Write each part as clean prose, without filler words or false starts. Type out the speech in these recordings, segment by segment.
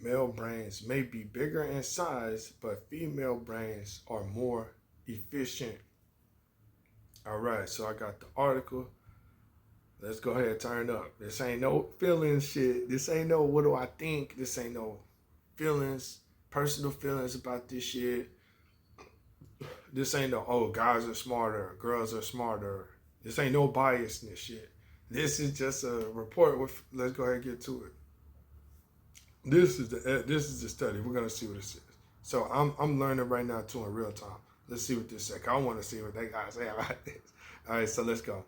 male brains may be bigger in size, but female brains are more efficient. All right, so I got the article. Let's go ahead and turn up. This ain't no feelings shit. This ain't no what do I think. This ain't no feelings, personal feelings about this shit. This ain't no, oh, guys are smarter, girls are smarter. This ain't no biasness shit. This is just a report with, let's go ahead and get to it. This is the study. We're gonna see what it says. So I'm learning right now too in real time. Let's see what this says. I want to see what they gotta say about this. All right, so let's go.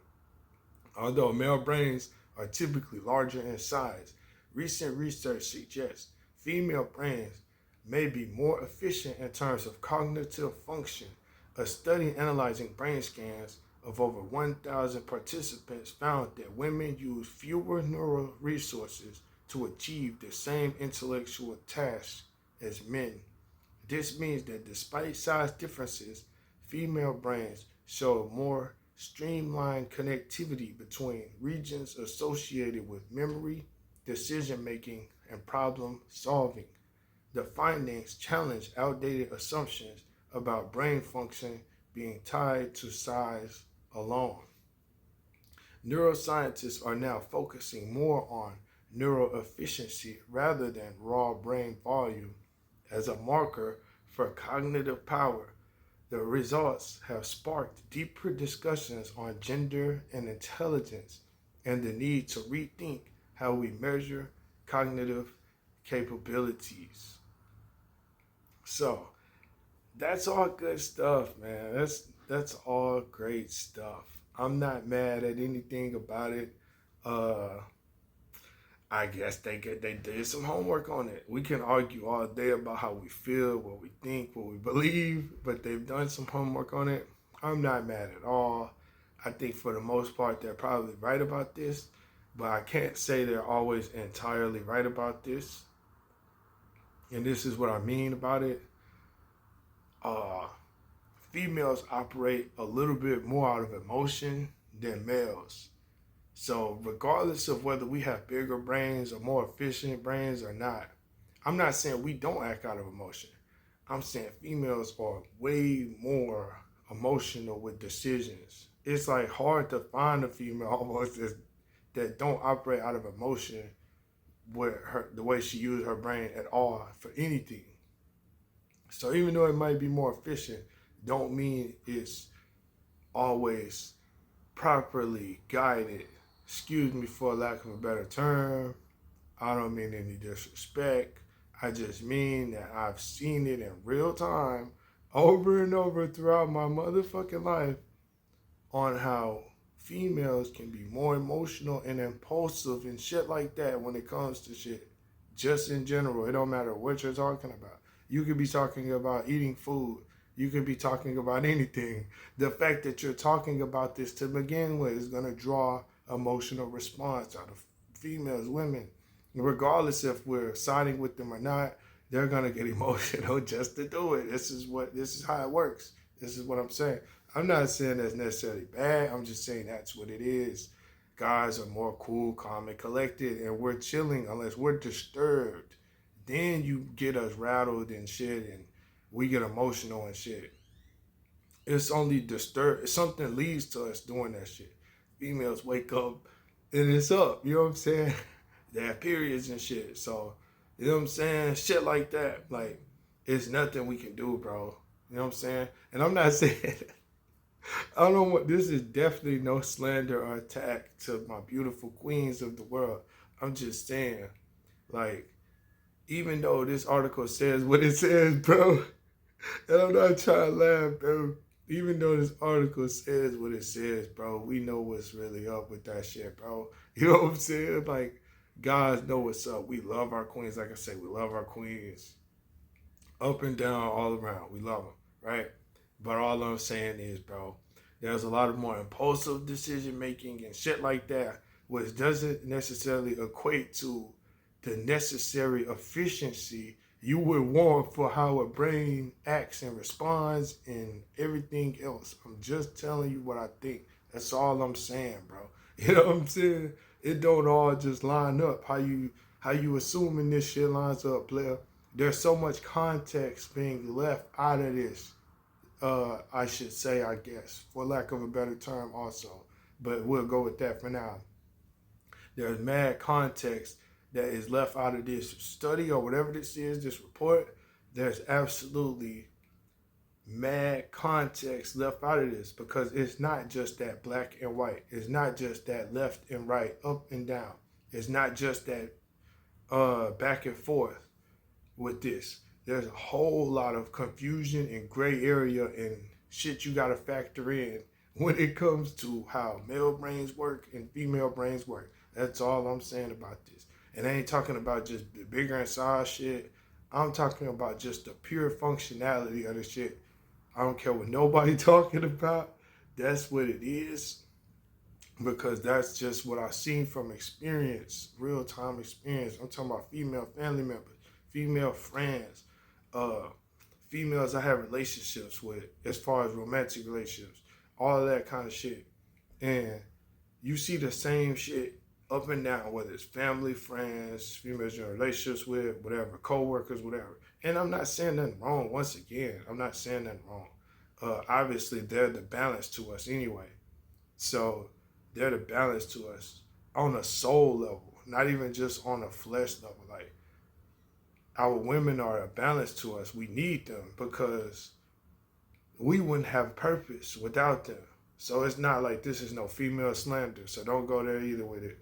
Although male brains are typically larger in size, recent research suggests female brains may be more efficient in terms of cognitive function. A study analyzing brain scans of over 1,000 participants found that women use fewer neural resources to achieve the same intellectual tasks as men. This means that despite size differences, female brains show more streamlined connectivity between regions associated with memory, decision making, and problem solving. The findings challenge outdated assumptions about brain function being tied to size alone. Neuroscientists are now focusing more on neural efficiency rather than raw brain volume as a marker for cognitive power. The results have sparked deeper discussions on gender and intelligence and the need to rethink how we measure cognitive capabilities. So, that's all good stuff, man. That's all great stuff. I'm not mad at anything about it. Uh, I guess they did some homework on it. We can argue all day about how we feel, what we think, what we believe, but they've done some homework on it. I'm not mad at all. I think for the most part they're probably right about this, but I can't say they're always entirely right about this. And this is what I mean about it. Uh, Females operate a little bit more out of emotion than males. So regardless of whether we have bigger brains or more efficient brains or not, I'm not saying we don't act out of emotion. I'm saying females are way more emotional with decisions. It's like hard to find a female almost that don't operate out of emotion with her the way she uses her brain at all for anything. So even though it might be more efficient, don't mean it's always properly guided. Excuse me for lack of a better term. I don't mean any disrespect. I just mean that I've seen it in real time over and over throughout my motherfucking life on how females can be more emotional and impulsive and shit like that when it comes to shit. Just in general, it don't matter what you're talking about. You could be talking about eating food. You could be talking about anything. The fact that you're talking about this to begin with is going to draw emotional response out of females, women. Regardless if we're siding with them or not, they're going to get emotional just to do it. This is how it works. This is what I'm saying. I'm not saying that's necessarily bad. I'm just saying that's what it is. Guys are more cool, calm, and collected, and we're chilling unless we're disturbed. Then you get us rattled and shit, and we get emotional and shit. It's only disturbed. Something leads to us doing that shit. Females wake up and it's up. You know what I'm saying? They have periods and shit. So, you know what I'm saying? Shit like that. Like, it's nothing we can do, bro. You know what I'm saying? And I'm not saying, I don't know what, this is definitely no slander or attack to my beautiful queens of the world. I'm just saying, like, even though this article says what it says, bro, and I'm not trying to laugh, bro. Even though this article says what it says, bro, we know what's really up with that shit, bro. You know what I'm saying? Like, guys know what's up. We love our queens. Like I said, we love our queens. Up and down, all around. We love them, right? But all I'm saying is, bro, there's a lot of more impulsive decision making and shit like that, which doesn't necessarily equate to the necessary efficiency you would want for how a brain acts and responds and everything else. I'm just telling you what I think. That's all I'm saying, bro. You know what I'm saying? It don't all just line up. how you assuming this shit lines up, player? There's so much context being left out of this. I should say, I guess, for lack of a better term also. But we'll go with that for now. There's mad context that is left out of this study or whatever this is, this report. There's absolutely mad context left out of this because it's not just that black and white. It's not just that left and right, up and down. It's not just that back and forth with this. There's a whole lot of confusion and gray area and shit you gotta factor in when it comes to how male brains work and female brains work. That's all I'm saying about this. And I ain't talking about just the bigger and size shit. I'm talking about just the pure functionality of the shit. I don't care what nobody talking about. That's what it is. Because that's just what I've seen from experience, real-time experience. I'm talking about female family members, female friends, females I have relationships with as far as romantic relationships, all of that kind of shit. And you see the same shit up and down, whether it's family, friends, females you're in relationships with, whatever, co-workers, whatever. And I'm not saying nothing wrong. Once again, I'm not saying nothing wrong. Obviously, they're the balance to us anyway. So they're the balance to us on a soul level, not even just on a flesh level. Like, our women are a balance to us. We need them because we wouldn't have purpose without them. So it's not like this is no female slander. So don't go there either with it.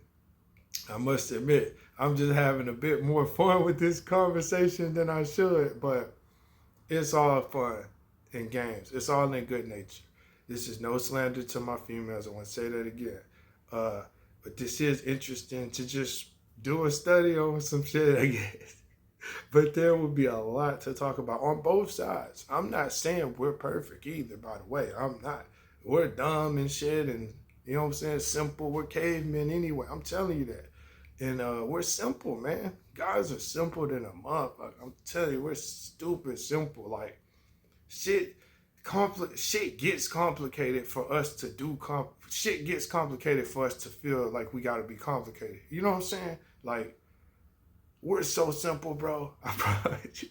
I must admit, I'm just having a bit more fun with this conversation than I should, but it's all fun in games. It's all in good nature. This is no slander to my females. I want to say that again. But this is interesting to just do a study on some shit, I guess. But there will be a lot to talk about on both sides. I'm not saying we're perfect either, by the way. I'm not. We're dumb and shit and, you know what I'm saying, simple. We're cavemen anyway. I'm telling you that. And we're simple, man. Guys are simple than a motherfucker. I'm telling you, we're stupid simple. Like, shit gets complicated for us to do. Shit gets complicated for us to feel like we gotta be complicated. You know what I'm saying? Like, we're so simple, bro. I promise you.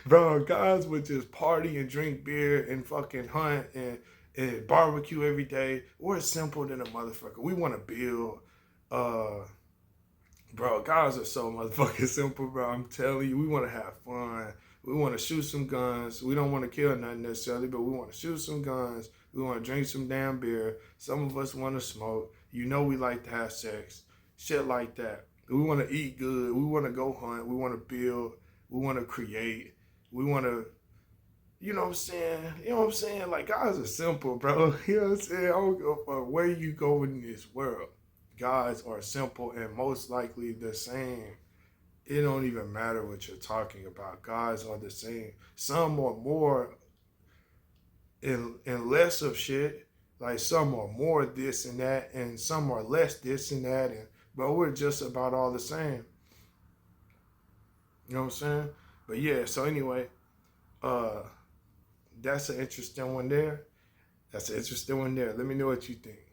Bro, guys would just party and drink beer and fucking hunt and barbecue every day. We're simple than a motherfucker. We want to build. Bro, guys are so motherfucking simple, bro. I'm telling you, we want to have fun. We want to shoot some guns. We don't want to kill nothing necessarily, but we want to shoot some guns. We want to drink some damn beer. Some of us want to smoke. You know we like to have sex. Shit like that. We want to eat good. We want to go hunt. We want to build. We want to create. We want to, you know what I'm saying? You know what I'm saying? Like, guys are simple, bro. You know what I'm saying? I don't give a fuck where you go in this world. Guys are simple and most likely the same. It don't even matter what you're talking about. Guys are the same. Some are more and less of shit. Like, some are more this and that, and some are less this and that, but we're just about all the same. You know what I'm saying? But yeah, so anyway, that's an interesting one there. Let me know what you think.